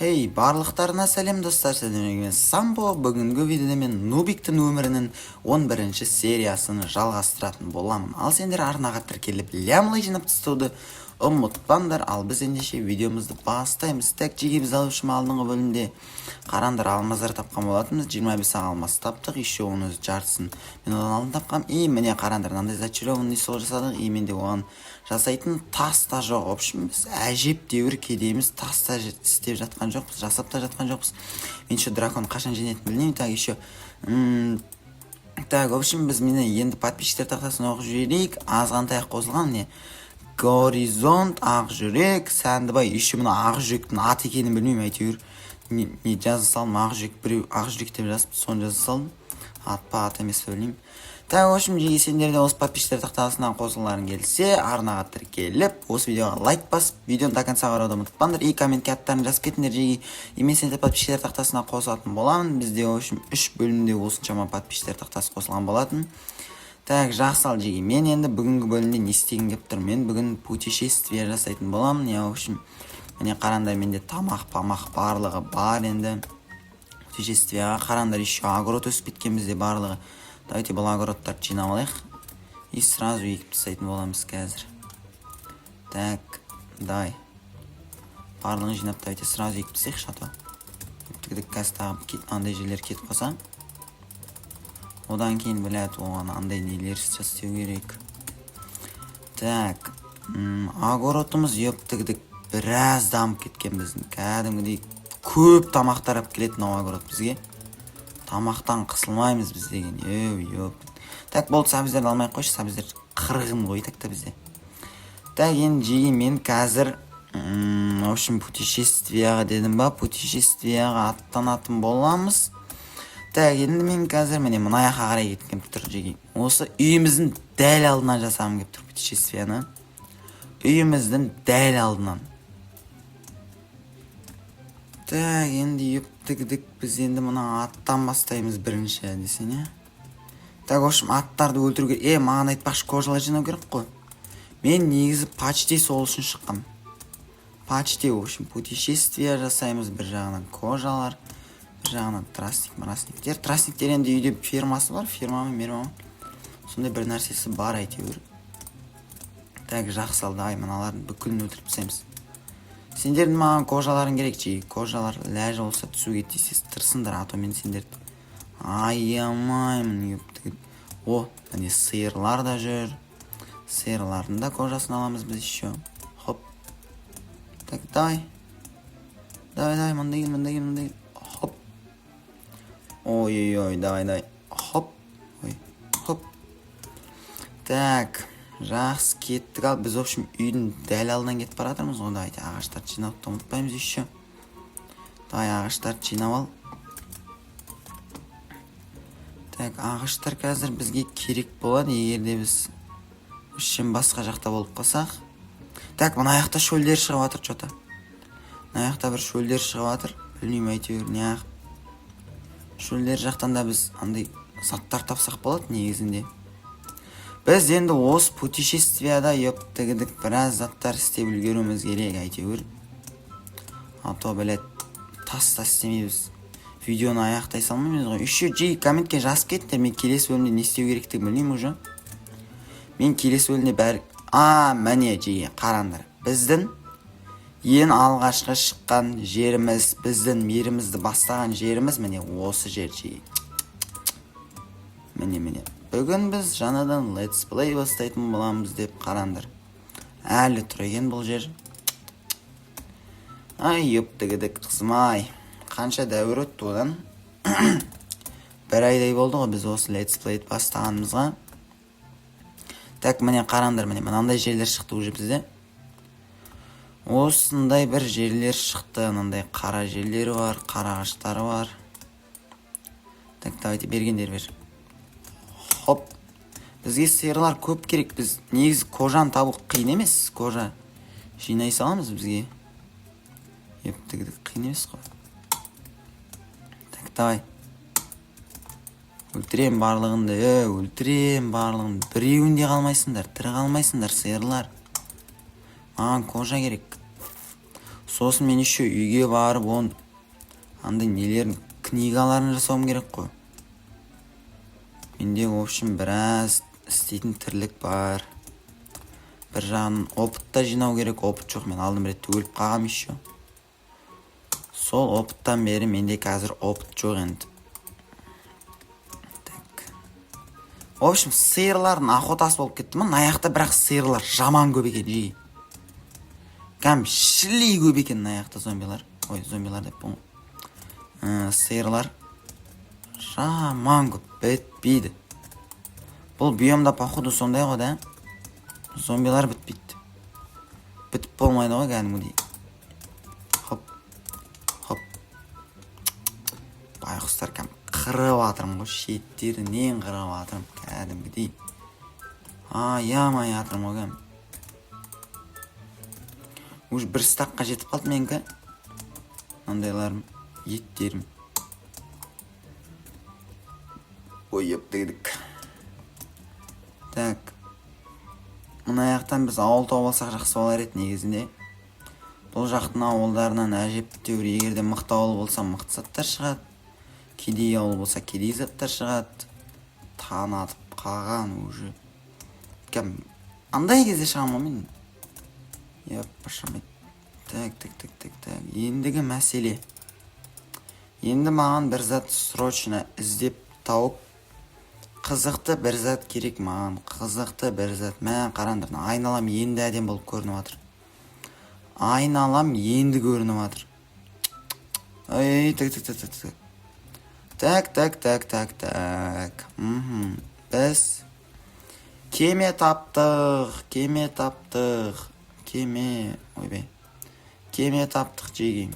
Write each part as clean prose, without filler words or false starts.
Хей, барлықтарына сәлем достар, сәлем Самбо. Бүгінгі видеода мен Нубиктің өмірінің 11-ші сериясын жалғастыратын боламын. Ал сендер арнаға тіркеліп лямлай жинап тастауды ұмытпаңдар. Ал біз ендеше видеомызды бастаймыз. Так, жеге біз алушым алдыңғы бөлімде қарандар алмаздар тапқан болатынбыз. 25 алмаз таптық, еще оны жартысын мен одан алдын тапқам. Міне қарандар, мынандай зачарованный сол жасадық. Менде оған жасайтын тас та жоқ. В общем, біз әжептәуір кедейміз, тас та істеп жатқан жоқпыз, жасап та жатқан жоқпыз. Мен еще дракон қашан женетінін білмеймін. Так, еще так, в общем, біз енді подписчиктер тақтасын оқып жіберейік. Азғантай қосылған не горизонт, ақ жүрек, Сәндібай. Еще мына ақ жүректің аты екенін білмеймін, әйтеуір не жаза салдым, ақ жүрек, біреу ақ жүрек деп жазып, соны жаза салдым. Ат емес білмеймін. Так, в общем, жеге сендер де осы подписчиктер тақтасынан қосылғыларың келсе, арнаға тіркеліп, осы видеоға лайк басып, видеоны до конца қарауды ұмытпаңдар. И комментке аттарын жазып кетіңдер жеге. Мен сендер подписчиктер тақтасына қосылатын боламын. Бізде, в общем, 3 бөлімде осыншама подписчиктер тақтасы қосылған болатын. Так, жақсы ал жеге. Мен енді бүгінгі бөлімде не істеген кеп тұр. Мен бүгін путешествие жасайтын боламын. Я, в общем, міне қарандар, менде тамақ барлығы бар енді. Путешествияға қарандар, еще огород өсіп кеткен бізде барлығы. Давайте бұл огородтарды жинап алайық. И сразу егіп тастайтын боламыз қазір. Так, дай. Барлығын жинап, давайте сразу егіп тастайық шато. Көптігідік қазір тағып андай жерлер кетіп қалса. Одан кейін біләді оған андай нелер істеу керек. Так, огородымыз ептігідік біраз дамып кеткен біздің. Кәдімгідей көп тамақтар алып келетін огород бізге. Тамақтан қысылмаймыз біз деген. Так, болды, сабіздерді алмай қойшы, сабіздер қырғын ғой такта бізде. Так, енді жеге мен қазір в общем, путешествияға дедім ба, путешествияға аттанатын боламыз. Так, енді мен қазір мына жаққа қарай кеткем тұр жеге. Осы үйіміздің дәл алдынан жасағым кеп тұр путешествияны. Үйіміздің дәл алдынан. Так, енді ептігідік біз енді мұна аттан бастаймыз бірінші десене. Так, в общем, аттарды өлтіруге... маған айтпақшы кожалар жинау керек қой. Мен негізі почти сол үшін шыққам. Почти, в общем, путешествие жасаймыз. Бір жағынан кожалар, бір жағынан трастниктер. Трастниктер енді үйде фермасы бар, фермамы. Сондай бір нәрсесі бар әйтеуір. Так, жақсы алды, мыналардың бүкілін өлтіріп тастаймыз. Сендердің маған кожаларын керек жеге. Кожалар ләжі болса түсуге тесес тырсыңдар, а то мен сендерді аямаймын ептігін. Міне сиырлар да жүр. Сиырлардың да кожасын аламыз біз еще. Хоп. Так, дай, мындай. Хоп. Ой, давай. Хоп. Хоп. Так. Жақсы кеттік ал. Біз, в общем, үйдің дәл алдынан кетіп баратырмыз. Онда айты ағаштарды жинауды ұмытпаймыз еще. Давай ағаштарды жинап ал. Так, ағаштар қазір бізге керек болады, егерде біз үшен басқа жақта болып қалсақ. Так, мына аяқта шөлдер шығып атыр что-то. Мына аяқта бір шөлдер шығып атыр. Білмеймін әйтеуір не ақ. Шөлдер жақтан да біз андай заттар тапсақ болады негізінде. Біз енді осы путешествияда ептігідік біраз заттар істеп үлгеруіміз керек әйтеуір. А то білет таста істемейбіз. Видеоны аяқтай салмаймыз ғой. Еще жеге комментке жазып кеттіңдер, мен келесі бөлімде не істеу керектігін білмеймін уже. Мен келесі бөлімде бәрі... міне жеге қарандар. Біздің ең алғашқы шыққан жеріміз, біздің мерімізді бастаған жеріміз міне осы жер жеге. Міне. Бүгін біз жаңадан Let's Play бастайтын боламыз деп қарандар. Әлі тұр екен бұл жер. Ептігідік қызмай. Қанша дәуір өтті одан. Бір айдай болды ғой біз осы Let's Play бастағанымызға. Так, міне қарандар, мынандай жерлер шықты уже бізде. Осындай бір жерлер шықты. Мынандай қара жерлері бар, қара ағаштары бар. Так, давайте бергендер бер. Хоп. Бізге сиырлар көп керек. Біз негізі кожаны табу қиын емес. Кожа жинай саламыз бізге. Ептігідік қиын емес қой. Так, давай. Өлтірем барлығынды. Біреуінде қалмайсыңдар. Тірі қалмайсыңдар сиырлар. Маған кожа керек. Сосын мен еще үйге барып он андай нелерін книгаларын жасауым керек қой. Менде в общем біраз істейтін тірлік бар. Бір жағынан опытта жинау керек, опыт жоқ. Мен алдым рет өліп қалғам еще. Сол опыттан бері менде қазір опыт жоқ енді. Так. В общем, сиырлардың охотасы болып кетті ма? Аяқта бірақ сиырлар жаман көп екен жиі. Шілей көп екен аяқта зомбилар. Ой, зомбилар деп бұл. Сиырлар жаман көп, бітпейді. Бұл биомда походу сондай ғой да. Зомбилар бітпейді. Бітіп болмайды ғой кәдімгідей. Хоп. Хоп. Байқұстар қырып атырым ғой. Шеттерінен қырып атырым кәдімгідей. Аямай атырым ғой кәдім. Уж бір стаққа жетіп қалды менгі. Андайларым, еттерім. Ой, ептігдік. Так. Мұна аяқтан біз ауыл тауып алсақ жақсы болар еді негізінде. Бұл жақтың ауылдарынан әжептәуір, егерде мықты ауыл болса мықты заттар шығады. Кедей ауыл болса кедей заттар шығады. Танатып қалған уже. Андай кезде шығам ғой мен. Пашамет. Так. Ендігі мәселе. Енді маған бір зат срочно іздеп тауып. Қызықты бір зат керек маған. Қызықты бір зат. Мән қараңдар. Айналам енді әдем болып көрініп жатыр. Айналам енді көрініп жатыр. Ой, так. Біз кеме таптық. Ойбай. Кеме таптық жегем.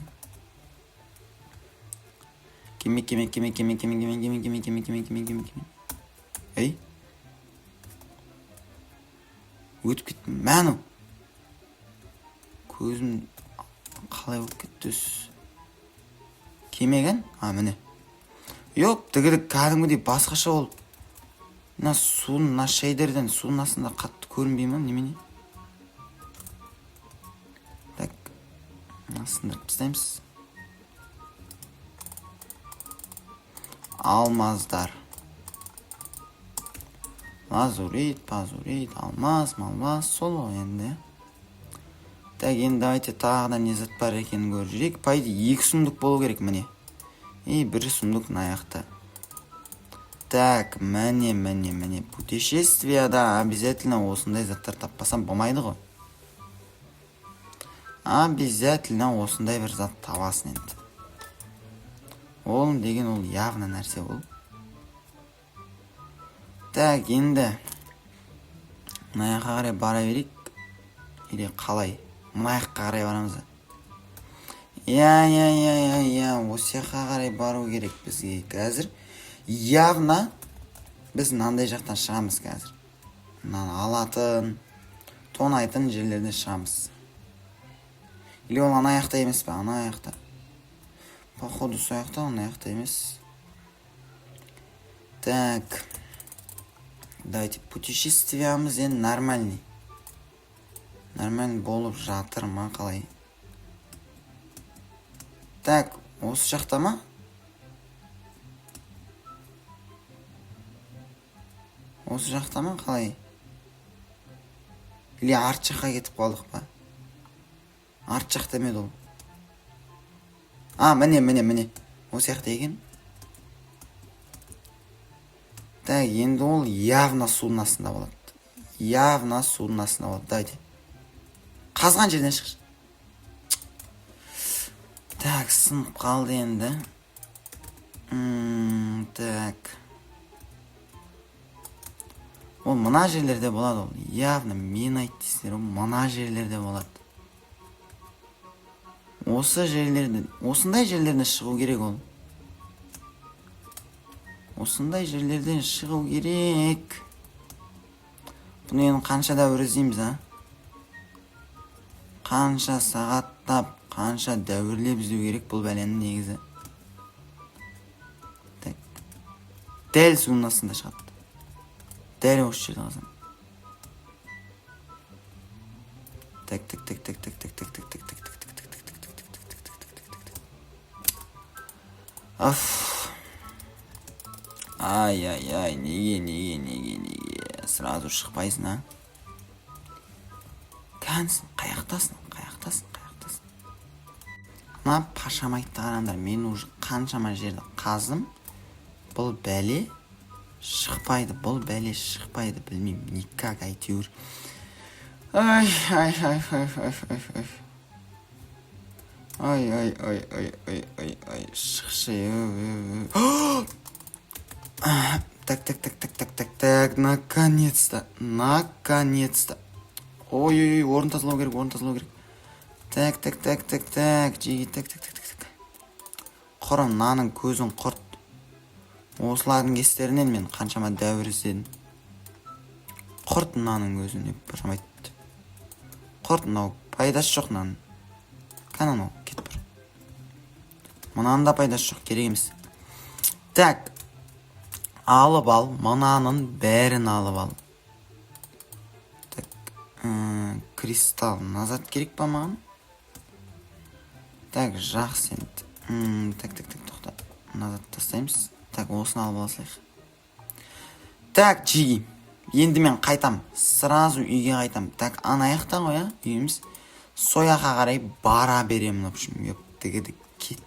Кеме. Ей. Өтіп кетті. Мәну. Көзім қалай өтіп кетті. Кемеген? Міне. Yok, дігілік кәдімгідей басқаша ол. Суын, шейдерден суын астында қатты көрінбей ма? Немене? Так. Сындырып тастаймыз. Алмаздар. Лазурит, алмаз, сол ғой енді. Так, енді давайте тағыда не зат бар екенін көріп жүрейік. Пайды 2 сұмдық болу керек міне. Бір сұмдық аяқта. Так, міне. Путешествияда обязательно осындай заттар таппасам болмайды ғой. Обязательно осындай бір зат табасын енді. Ол деген ол явно нәрсе ол. Так, енді мына жаққа қарай бара берейік. Или қалай? Мына жаққа қарай барамыз. Осы жаққа қарай бару керек бізге қазір. Явно біз мынандай жақтан шығамыз қазір. Мынаны алатын, тонайтын жерлерден шығамыз. Или ол ана аяқта емес пе? Ана аяқта. Походу сол аяқта, ана аяқта емес. Так. Давайте путешествиямыз енді нормальный. Нормальный болып жатыр ма қалай? Так, осы жақта ма? Осы жақта ма қалай? Или арт жаққа кетіп қалдық па? Арт жақта ма еді ол? Міне. Осы жақта екен. Так, енді ол явно судың астында болады. Давайте. Қазған жерден шықшы. Так, сынып қалды енді. Так. Ол мына жерлерде болады ол. Явно мен айттысыздар, ол мына жерлерде болады. Осындай жерлерден шығу керек ол. Осындай жерлерден шығу керек. Бұны енді қанша да іздейміз, Қанша сағаттап, қанша дәуірлеп іздеу керек бұл бәленің негізі. Так. Дәл суының астында шығады. Дәл осы жерде қалсам. Так. Оф. Ай, неге. Сразу шықпайсың, а? Кәнсің, қаяқтасың. Мына пашамайтты қараңдар, мен уже қаншама жерді қаздым. Бұл бәле шықпайды, білмеймін, никак әйтеуір. Ай. Шықшы. Так, наконец-то. Ой, орын тазалау керек. Так, жеге, так. Құрым, наның көзін құрт. Осылардың кестерінен мен қаншама дәуір іздедім. Құрт наның көзін, пашамайды. Құрт, нау, пайдасы жоқ наның. Қана нау, кет бір. Мұнан да пайдасы жоқ, керек емес. Так, алып ал, мұнаның бәрін алып ал. Так, кристалл назад керек па маған? Так, жақсы енді. Так, тоқта. Назад тастаймыз. Так, осыны алып алсайық. Так, жиги. Енді мен қайтам. Сразу үйге қайтам. Так, анаяқта ғой, үйіміз. Сояқа қарай бара беремін, общем. Тігідік кет.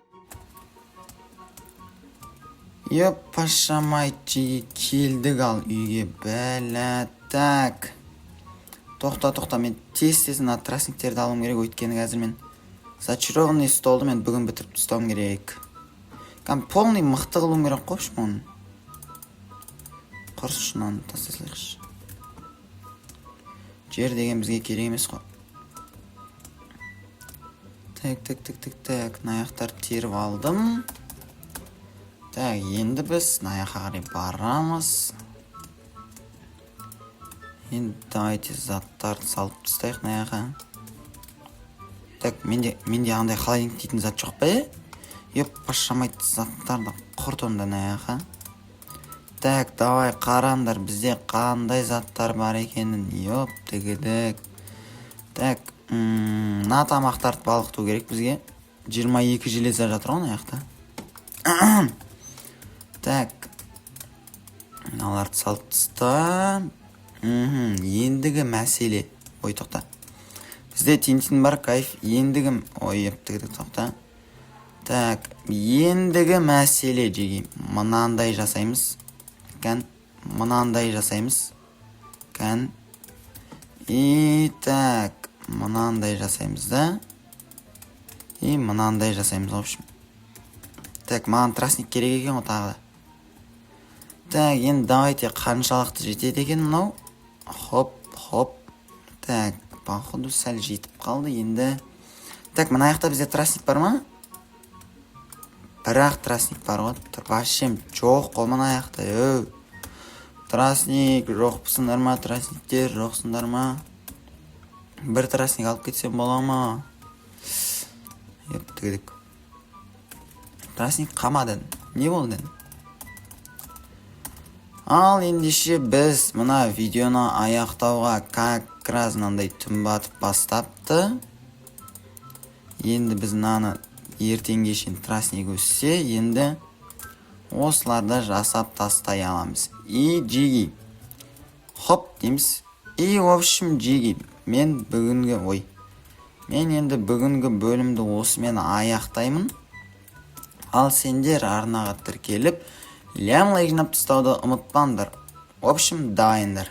Пашамай, жиги, келдік ал үйге. Бәлі, так. Тоқта, мен тез-тезін трасниктерді алым керек, өйткені қазір мен зачарованный столды мен бүгін бітіріп тастауым керек. Полный мықты қылуым керек қойшы мұны. Құрсышынан тастасылайықшы. Жер деген бізге керек емес қой. Так, наяқтар теріп алдым. Так, енді біз наяққа қарай барамыз. Енді давайте заттарды салып тастайық наяққа. Так, менде андай холодильник дейтін зат жоқ па? Пашамайды заттарды құрт онда наяққа. Так, давай қараңдар, бізде қандай заттар бар екенін. Тігідік. Так, на тамақтарды балықту керек бізге. 22 железа жатыр ғой наяқта. Так, аларды салып таста. Ендігі мәселе. Ой, тоқта. Бізде тинтин бар, кайф. Ендігі... Ой, тігідік, тоқта. Так, ендігі мәселе жеге. Мынандай жасаймыз. Мынандай жасаймыз. И так, мынандай жасаймыз да. И мынандай жасаймыз, в общем. Так, маған трасник керек екен ғой тағы да. Так, енді давайте қаншалықты жетеді екен мынау. Хоп. Так, походу сәл жетіп қалды енді. Так, мына аяқта бізде трасник бар ма? Бірақ трасник бар ғой. Вашем жоқ қой мына аяқта. Трасник жоқпысыңдар ма? Трасниктер жоқсыңдар ма? Бір трасник алып кетсем бола ма? Тігідік. Трасник қамадын. Не болды? Ал ендеше біз мына видеоны аяқтауға как раз мынандай түн батып бастапты. Енді біз мынаны ертеңге шейін трасник өссе, енді осыларды жасап тастай аламыз. И жеги. Хоп дейміз. И в общем жеги. Мен енді бүгінгі бөлімді осымен аяқтаймын. Ал сендер арнаға тіркеліп, лайк жинап тастауды ұмытпаңдар. В общем, дайындар.